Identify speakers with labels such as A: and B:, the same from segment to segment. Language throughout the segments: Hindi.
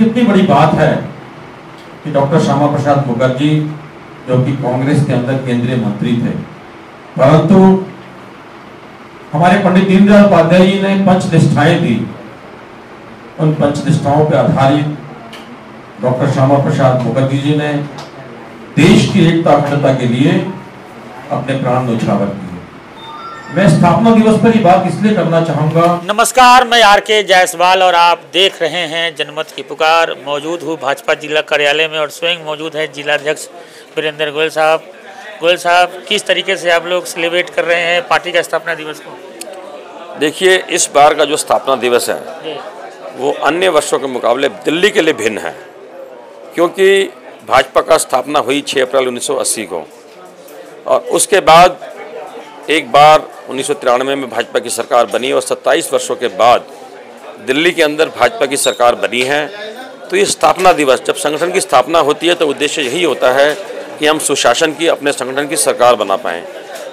A: कितनी बड़ी बात है कि डॉक्टर श्यामा प्रसाद मुखर्जी जो कि कांग्रेस के अंदर केंद्रीय मंत्री थे, परंतु हमारे पंडित दीनदयाल उपाध्याय जी ने पंचनिष्ठाएं दी। उन पंचनिष्ठाओं पर आधारित डॉक्टर श्यामा प्रसाद मुखर्जी जी ने देश की एकता अखंडता के लिए अपने प्राण न्यौछावर किए। मैं स्थापना दिवस पर ही बात इसलिए करना चाहूंगा।
B: नमस्कार, मैं आर.के. जायसवाल और आप देख रहे हैं जनमत की पुकार। मौजूद हूँ भाजपा जिला कार्यालय में और स्वयं मौजूद है जिलाध्यक्ष वीरेंद्र गोयल साहब। गोयल साहब, किस तरीके से आप लोग सेलिब्रेट कर रहे हैं पार्टी का स्थापना दिवस को?
C: देखिए, इस बार का जो स्थापना दिवस है वो अन्य वर्षों के मुकाबले दिल्ली के लिए भिन्न है, क्योंकि भाजपा का स्थापना हुई 6 अप्रैल 1980 को और उसके बाद एक बार 1993 में भाजपा की सरकार बनी और 27 वर्षों के बाद दिल्ली के अंदर भाजपा की सरकार बनी है। तो ये स्थापना दिवस, जब संगठन की स्थापना होती है तो उद्देश्य यही होता है कि हम सुशासन की, अपने संगठन की सरकार बना पाएँ।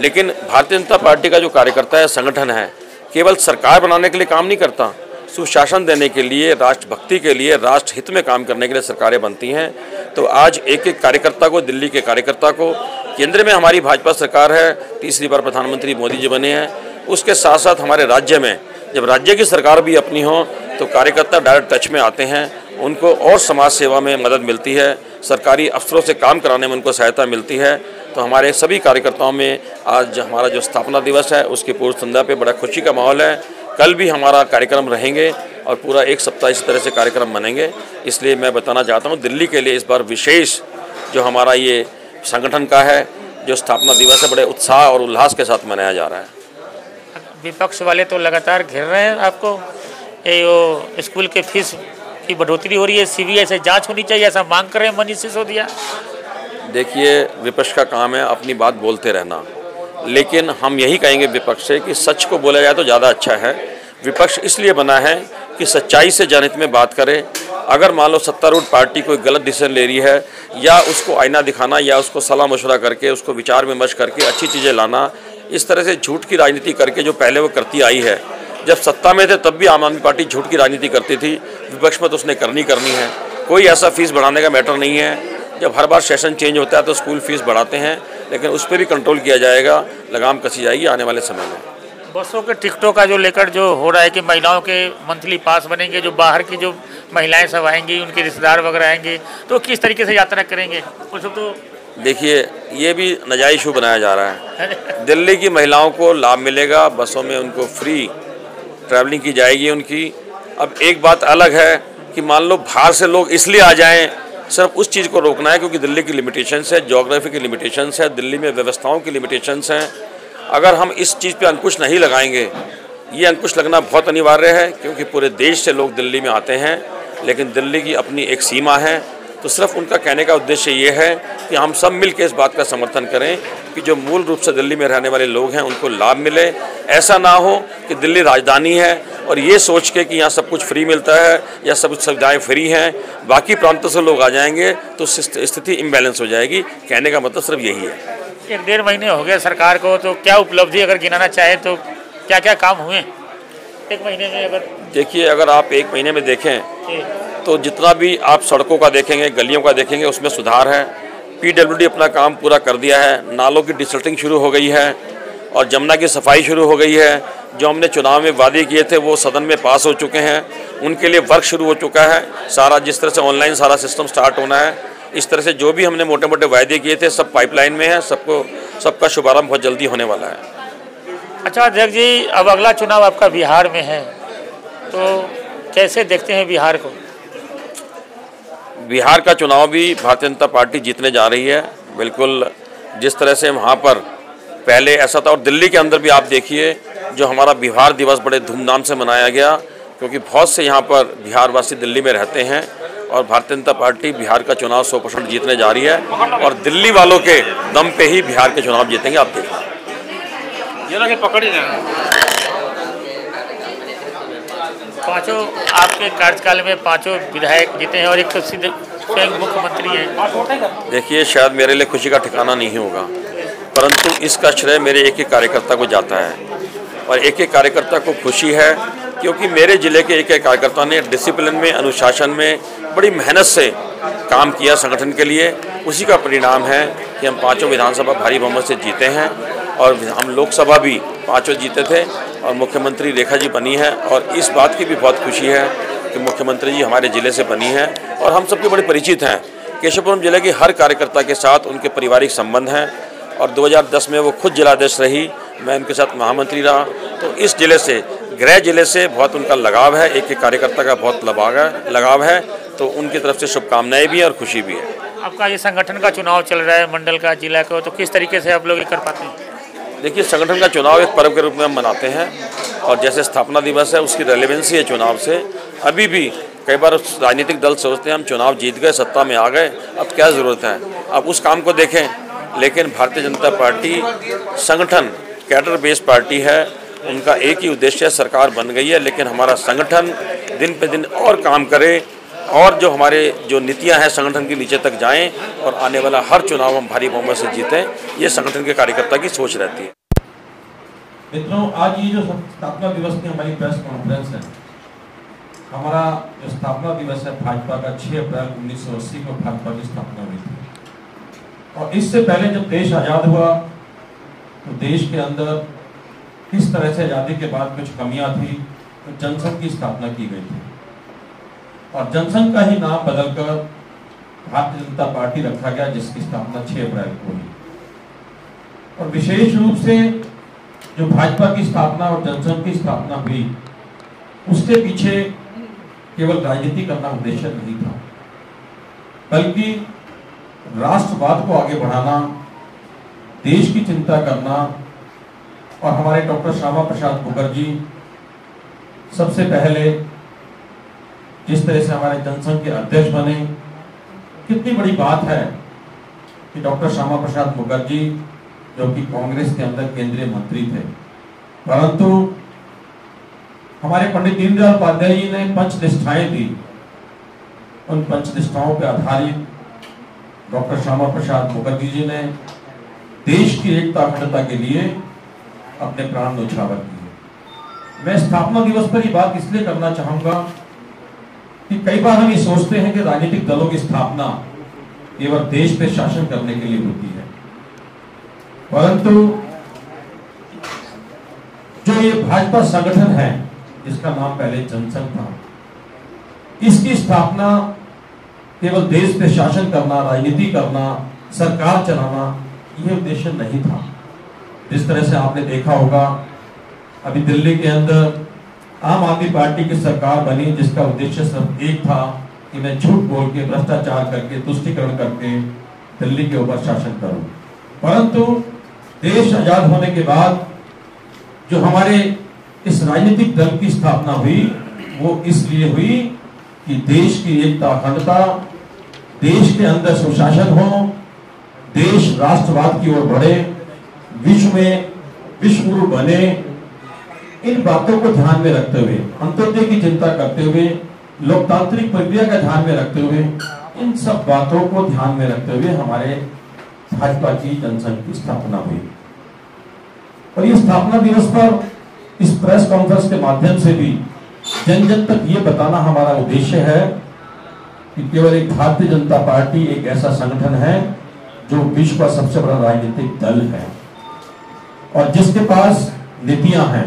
C: लेकिन भारतीय जनता पार्टी का जो कार्यकर्ता है, संगठन है, केवल सरकार बनाने के लिए काम नहीं करता, सुशासन देने के लिए, राष्ट्रभक्ति के लिए, राष्ट्र हित में काम करने के लिए सरकारें बनती हैं। तो आज एक एक कार्यकर्ता को, दिल्ली के कार्यकर्ता को, केंद्र में हमारी भाजपा सरकार है, तीसरी बार प्रधानमंत्री मोदी जी बने हैं, उसके साथ साथ हमारे राज्य में जब राज्य की सरकार भी अपनी हो तो कार्यकर्ता डायरेक्ट टच में आते हैं, उनको और समाज सेवा में मदद मिलती है, सरकारी अफसरों से काम कराने में उनको सहायता मिलती है। तो हमारे सभी कार्यकर्ताओं में आज हमारा जो स्थापना दिवस है उसकी पूर्व संध्या पे बड़ा खुशी का माहौल है। कल भी हमारा कार्यक्रम रहेंगे और पूरा एक सप्ताह इस तरह से कार्यक्रम बनेंगे। इसलिए मैं बताना चाहता हूँ, दिल्ली के लिए इस बार विशेष जो हमारा ये संगठन का है जो स्थापना दिवस है, बड़े उत्साह और उल्लास के साथ मनाया जा रहा है।
B: विपक्ष वाले तो लगातार घेर रहे हैं आपको, ये स्कूल के फीस की बढ़ोतरी हो रही है, सीबीआई से जांच होनी चाहिए, ऐसा मांग कर रहे हैं मनीष सिसोदिया।
C: देखिए, विपक्ष का काम है अपनी बात बोलते रहना, लेकिन हम यही कहेंगे विपक्ष से कि सच को बोला जाए तो ज़्यादा अच्छा है। विपक्ष इसलिए बना है कि सच्चाई से जनहित में बात करे। अगर मान लो सत्तारूढ़ पार्टी कोई गलत डिसीजन ले रही है, या उसको आईना दिखाना, या उसको सलाह मशवरा करके, उसको विचार विमर्श करके अच्छी चीज़ें लाना, इस तरह से झूठ की राजनीति करके जो पहले वो करती आई है, जब सत्ता में थे तब भी आम आदमी पार्टी झूठ की राजनीति करती थी, विपक्ष में तो उसने करनी है। कोई ऐसा फीस बढ़ाने का मैटर नहीं है। जब हर बार सेशन चेंज होता है तो स्कूल फीस बढ़ाते हैं, लेकिन उस पर भी कंट्रोल किया जाएगा, लगाम कसी जाएगी आने वाले समय में।
B: बसों के टिकटों का जो लेकर जो हो रहा है कि महिलाओं के मंथली पास बनेंगे, जो बाहर की जो महिलाएं सब आएंगी, उनके रिश्तेदार वगैरह आएंगे, तो किस तरीके से यात्रा करेंगे कुछ तो?
C: देखिए, ये भी नाजायज़ इशू बनाया जा रहा है। दिल्ली की महिलाओं को लाभ मिलेगा, बसों में उनको फ्री ट्रैवलिंग की जाएगी उनकी। अब एक बात अलग है कि मान लो बाहर से लोग इसलिए आ जाएं, सिर्फ उस चीज़ को रोकना है क्योंकि दिल्ली की लिमिटेशंस है, ज्योग्राफी की लिमिटेशंस है, दिल्ली में व्यवस्थाओं की लिमिटेशंस हैं। अगर हम इस चीज़ पे अंकुश नहीं लगाएंगे, ये अंकुश लगना बहुत अनिवार्य है क्योंकि पूरे देश से लोग दिल्ली में आते हैं, लेकिन दिल्ली की अपनी एक सीमा है। तो सिर्फ उनका कहने का उद्देश्य ये है कि हम सब मिल के इस बात का समर्थन करें कि जो मूल रूप से दिल्ली में रहने वाले लोग हैं उनको लाभ मिले। ऐसा ना हो कि दिल्ली राजधानी है और ये सोच के कि यहाँ सब कुछ फ्री मिलता है या सब सुविधाएं फ्री हैं, बाकी प्रांतों से लोग आ जाएंगे तो स्थिति इम्बैलेंस हो जाएगी। कहने का मतलब सिर्फ यही है।
B: 1-1.5 महीने हो गए सरकार को, तो क्या उपलब्धि अगर गिनाना चाहे तो क्या क्या काम हुए 1 महीने में? अगर देखिए,
C: अगर आप 1 महीने में देखें तो जितना भी आप सड़कों का देखेंगे, गलियों का देखेंगे, उसमें सुधार है। PWD अपना काम पूरा कर दिया है, नालों की डिसल्टिंग शुरू हो गई है और जमुना की सफाई शुरू हो गई है। जो हमने चुनाव में वादे किए थे वो सदन में पास हो चुके हैं, उनके लिए वर्क शुरू हो चुका है सारा। जिस तरह से ऑनलाइन सारा सिस्टम स्टार्ट होना है, इस तरह से जो भी हमने मोटे मोटे वायदे किए थे सब पाइपलाइन में है, सबका शुभारंभ बहुत जल्दी होने वाला है।
B: अच्छा अध्यक्ष जी, अब अगला चुनाव आपका बिहार में है, तो कैसे देखते हैं बिहार को?
C: बिहार का चुनाव भी भारतीय जनता पार्टी जीतने जा रही है। बिल्कुल जिस तरह से वहाँ पर पहले ऐसा था, और दिल्ली के अंदर भी आप देखिए जो हमारा बिहार दिवस बड़े धूमधाम से मनाया गया, क्योंकि बहुत से यहाँ पर बिहारवासी दिल्ली में रहते हैं और भारतीय जनता पार्टी बिहार का चुनाव 100% जीतने जा रही है और दिल्ली वालों के दम पे ही बिहार के चुनाव जीतेंगे। आप देखिए,
B: पांचों आपके कार्यकाल में 5 विधायक जीते हैं और एक तो सीधे स्वयं मुख्यमंत्री हैं।
C: देखिए, शायद मेरे लिए खुशी का ठिकाना नहीं होगा, परंतु इसका श्रेय मेरे एक एक कार्यकर्ता को जाता है और एक एक कार्यकर्ता को खुशी है कि क्योंकि मेरे ज़िले के एक कार्यकर्ता ने डिसिप्लिन में, अनुशासन में बड़ी मेहनत से काम किया संगठन के लिए। उसी का परिणाम है कि हम 5 विधानसभा भारी बहुमत से जीते हैं और हम लोकसभा भी 5 जीते थे और मुख्यमंत्री रेखा जी बनी है। और इस बात की भी बहुत खुशी है कि मुख्यमंत्री जी हमारे ज़िले से बनी है और हम सबके बड़े परिचित हैं। केशवपुरम जिले के हर कार्यकर्ता के साथ उनके पारिवारिक संबंध हैं और 2010 में वो खुद जिलाध्यक्ष रही, मैं उनके साथ महामंत्री रहा। तो इस जिले से, गृह जिले से बहुत उनका लगाव है, एक कार्यकर्ता का बहुत लगाव है। तो उनकी तरफ से शुभकामनाएं भी हैं और खुशी भी है।
B: आपका ये संगठन का चुनाव चल रहा है, मंडल का, जिला का, तो किस तरीके से आप लोग ये कर पाते हैं?
C: देखिए, संगठन का चुनाव एक पर्व के रूप में हम मनाते हैं और जैसे स्थापना दिवस है उसकी रेलेवेंसी है चुनाव से। अभी भी कई बार राजनीतिक दल सोचते हैं हम चुनाव जीत गए, सत्ता में आ गए, अब क्या ज़रूरत है, अब उस काम को देखें। लेकिन भारतीय जनता पार्टी संगठन कैडर बेस्ड पार्टी है, उनका एक ही उद्देश्य है, सरकार बन गई है लेकिन हमारा संगठन दिन पे दिन और काम करे और जो हमारे जो नीतियां हैं संगठन के नीचे तक जाएं और आने वाला हर चुनाव हम भारी बहुमत से जीतें, ये संगठन के कार्यकर्ता की सोच रहती है।
A: मित्रों, आज ये जो स्थापना दिवस की हमारी प्रेस कॉन्फ्रेंस है, हमारा जो स्थापना दिवस है भाजपा का 6 अप्रैल 1980 को भाजपा की स्थापना हुई थी। और इससे पहले जब देश आज़ाद हुआ तो देश के अंदर किस तरह से आज़ादी के बाद कुछ कमियां थी, तो जनसंघ की स्थापना की गई थी और जनसंघ का ही नाम बदलकर भारतीय जनता पार्टी रखा गया, जिसकी स्थापना 6 अप्रैल को हुई। और विशेष रूप से जो भाजपा की स्थापना और जनसंघ की स्थापना हुई, उसके पीछे केवल राजनीति करना उद्देश्य नहीं था, बल्कि राष्ट्रवाद को आगे बढ़ाना, देश की चिंता करना। और हमारे डॉक्टर श्यामा प्रसाद मुखर्जी सबसे पहले जिस तरह से हमारे जनसंघ के अध्यक्ष बने, कितनी बड़ी बात है कि डॉक्टर श्यामा प्रसाद मुखर्जी जो कि कांग्रेस के अंदर केंद्रीय मंत्री थे, परंतु हमारे पंडित दीनदयाल उपाध्याय जी ने पंचनिष्ठाएं दी। उन पंचनिष्ठाओं पर आधारित डॉक्टर श्यामा प्रसाद मुखर्जी जी ने देश की एकता अखंडता के लिए अपने प्राण न्यौछावर किए। मैं स्थापना दिवस पर ये बात इसलिए करना चाहूंगा कि कई बार हम ये सोचते हैं कि राजनीतिक दलों की स्थापना केवल देश पे शासन करने के लिए होती है, परंतु जो ये भाजपा संगठन है, जिसका नाम पहले जनसंघ था, इसकी स्थापना केवल देश पे शासन करना, राजनीति करना, सरकार चलाना, यह उद्देश्य नहीं था। जिस तरह से आपने देखा होगा, अभी दिल्ली के अंदर आम आदमी पार्टी की सरकार बनी, जिसका उद्देश्य सिर्फ एक था कि मैं झूठ बोल के, भ्रष्टाचार करके, तुष्टीकरण करके दिल्ली के ऊपर शासन करूं। परंतु देश आजाद होने के बाद जो हमारे इस राजनीतिक दल की स्थापना हुई, वो इसलिए हुई कि देश की एकता अखंडता, देश के अंदर सुशासन हो, देश राष्ट्रवाद की ओर बढ़े, विश्व में विश्व गुरु बने। इन बातों को ध्यान में रखते हुए, अंत्योदय की चिंता करते हुए, लोकतांत्रिक प्रक्रिया का ध्यान में रखते हुए, इन सब बातों को ध्यान में रखते हुए हमारे भाजपा की जनसंघ की स्थापना हुई। और ये स्थापना दिवस पर इस प्रेस कॉन्फ्रेंस के माध्यम से भी जन जन तक ये बताना हमारा उद्देश्य है कि केवल एक भारतीय जनता पार्टी एक ऐसा संगठन है जो विश्व का सबसे बड़ा राजनीतिक दल है और जिसके पास नीतियां हैं,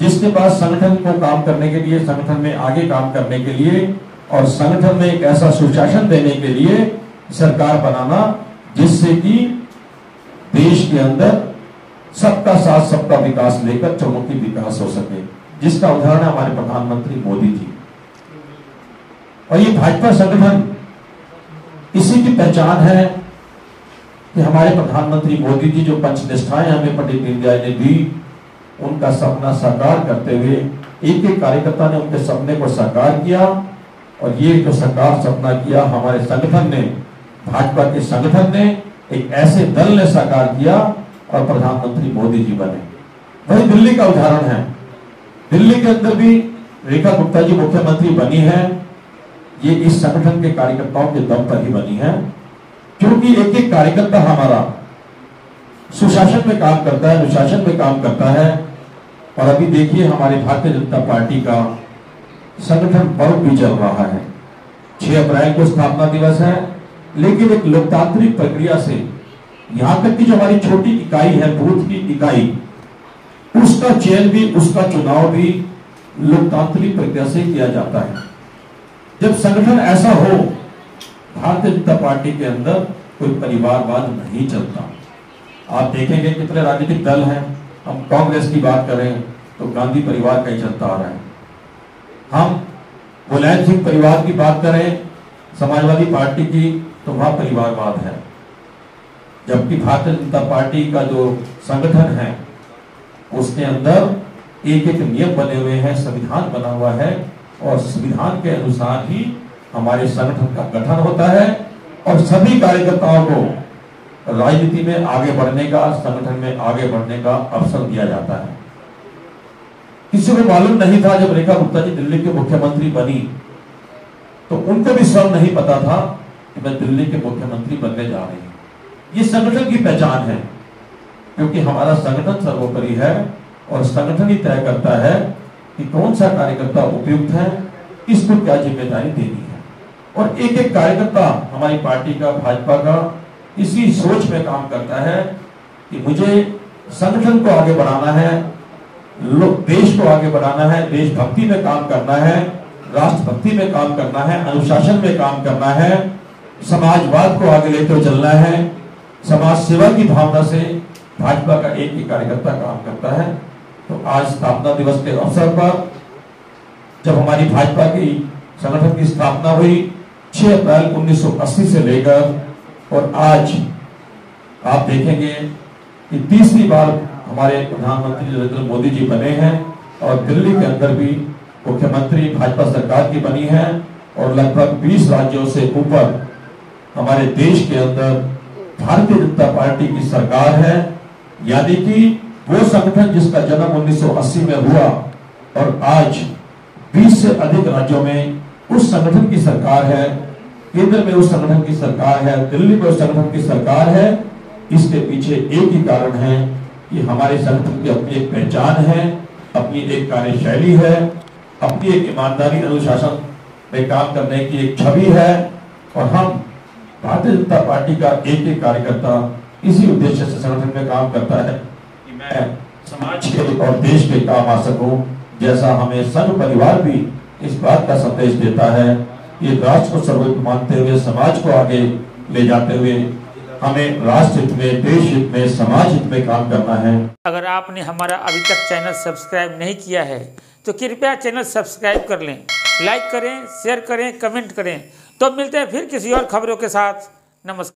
A: जिसके पास संगठन को काम करने के लिए, संगठन में आगे काम करने के लिए और संगठन में एक ऐसा सुशासन देने के लिए सरकार बनाना, जिससे कि देश के अंदर सबका साथ सबका विकास लेकर चौमुखी विकास हो सके, जिसका उदाहरण है हमारे प्रधानमंत्री मोदी जी। और ये भाजपा संगठन, इसी की पहचान है कि हमारे प्रधानमंत्री मोदी जी जो पंचनिष्ठाएं हमें पंडित दीनदयाल ने दी, उनका सपना साकार करते हुए एक एक कार्यकर्ता ने उनके सपने को साकार किया। और ये जो साकार सपना किया हमारे संगठन ने, भाजपा के संगठन ने, एक ऐसे दल ने साकार किया और प्रधानमंत्री मोदी जी बने। वही दिल्ली का उदाहरण है। दिल्ली के अंदर भी रेखा गुप्ता जी मुख्यमंत्री बनी है, ये इस संगठन के कार्यकर्ताओं के दम पर ही बनी है, क्योंकि एक एक कार्यकर्ता हमारा सुशासन में काम करता है, अनुशासन में काम करता है और अभी देखिए हमारे भारतीय जनता पार्टी का संगठन पर्व भी चल रहा है। 6 अप्रैल को स्थापना दिवस है, लेकिन एक लोकतांत्रिक प्रक्रिया से यहां तक कि जो हमारी छोटी इकाई है, बूथ की इकाई, उसका चयन भी, उसका चुनाव भी लोकतांत्रिक प्रक्रिया से किया जाता है। जब संगठन ऐसा हो, भारतीय जनता पार्टी के अंदर कोई परिवारवाद नहीं चलता। आप देखेंगे कितने राजनीतिक दल हैं, हम कांग्रेस की बात करें तो गांधी परिवार का ही चलता आ रहा है, हम मुलायम सिंह परिवार की बात करें समाजवादी पार्टी की तो वहां परिवारवाद है। जबकि भारतीय जनता पार्टी का जो संगठन है उसके अंदर एक एक नियम बने हुए हैं, संविधान बना हुआ है और संविधान के अनुसार ही हमारे संगठन का गठन होता है और सभी कार्यकर्ताओं को राजनीति में आगे बढ़ने का, संगठन में आगे बढ़ने का अवसर दिया जाता है। किसी को मालूम नहीं था जब रेखा गुप्ता जी दिल्ली के मुख्यमंत्री बनी तो उनको भी स्वयं नहीं पता था कि मैं दिल्ली के मुख्यमंत्री बनने जा रही हूं। ये संगठन की पहचान है, क्योंकि हमारा संगठन सर्वोपरि है और संगठन ही तय करता है कि कौन सा कार्यकर्ता उपयुक्त है, किसको क्या जिम्मेदारी देनी है। और एक एक कार्यकर्ता हमारी पार्टी का, भाजपा का, इसी सोच में काम करता है कि मुझे संगठन को आगे बढ़ाना है, देश को आगे बढ़ाना है, देशभक्ति में काम करना है, राष्ट्रभक्ति में काम करना है, अनुशासन में काम करना है, समाजवाद को आगे लेकर चलना है, समाज सेवा की भावना से भाजपा का एक ही कार्यकर्ता काम करता है। तो आज स्थापना दिवस के अवसर पर जब हमारी भाजपा की संगठन की स्थापना हुई 6 अप्रैल 1980 से लेकर और आज आप देखेंगे कि तीसरी बार हमारे प्रधानमंत्री नरेंद्र मोदी जी बने हैं और दिल्ली के अंदर भी मुख्यमंत्री भाजपा सरकार की बनी है और लगभग 20 राज्यों से ऊपर हमारे देश के अंदर भारतीय जनता पार्टी की सरकार है। यानी कि वो संगठन जिसका जन्म 1980 में हुआ और आज 20 से अधिक राज्यों में उस संगठन की सरकार है, केंद्र में उस संगठन की सरकार है, दिल्ली में उस संगठन की सरकार है। इसके पीछे एक ही कारण है कि हमारे संगठन की अपनी एक पहचान है, अपनी एक कार्यशैली है, अपनी एक ईमानदारी, अनुशासन में काम करने की एक छवि है और हम भारतीय जनता पार्टी का एक एक कार्यकर्ता इसी उद्देश्य से संगठन में काम करता है कि मैं समाज के और देश के काम आ सकूं। जैसा हमें संघ परिवार भी इस बात का संदेश देता है कि राष्ट्र को सर्वोपरि मानते हुए, समाज को आगे ले जाते हुए हमें राष्ट्र हित में, देश हित में, समाज हित में काम करना है।
B: अगर आपने हमारा अभी तक चैनल सब्सक्राइब नहीं किया है तो कृपया चैनल सब्सक्राइब कर लें, लाइक करें, शेयर करें, कमेंट करें। तो मिलते हैं फिर किसी और खबरों के साथ। नमस्कार।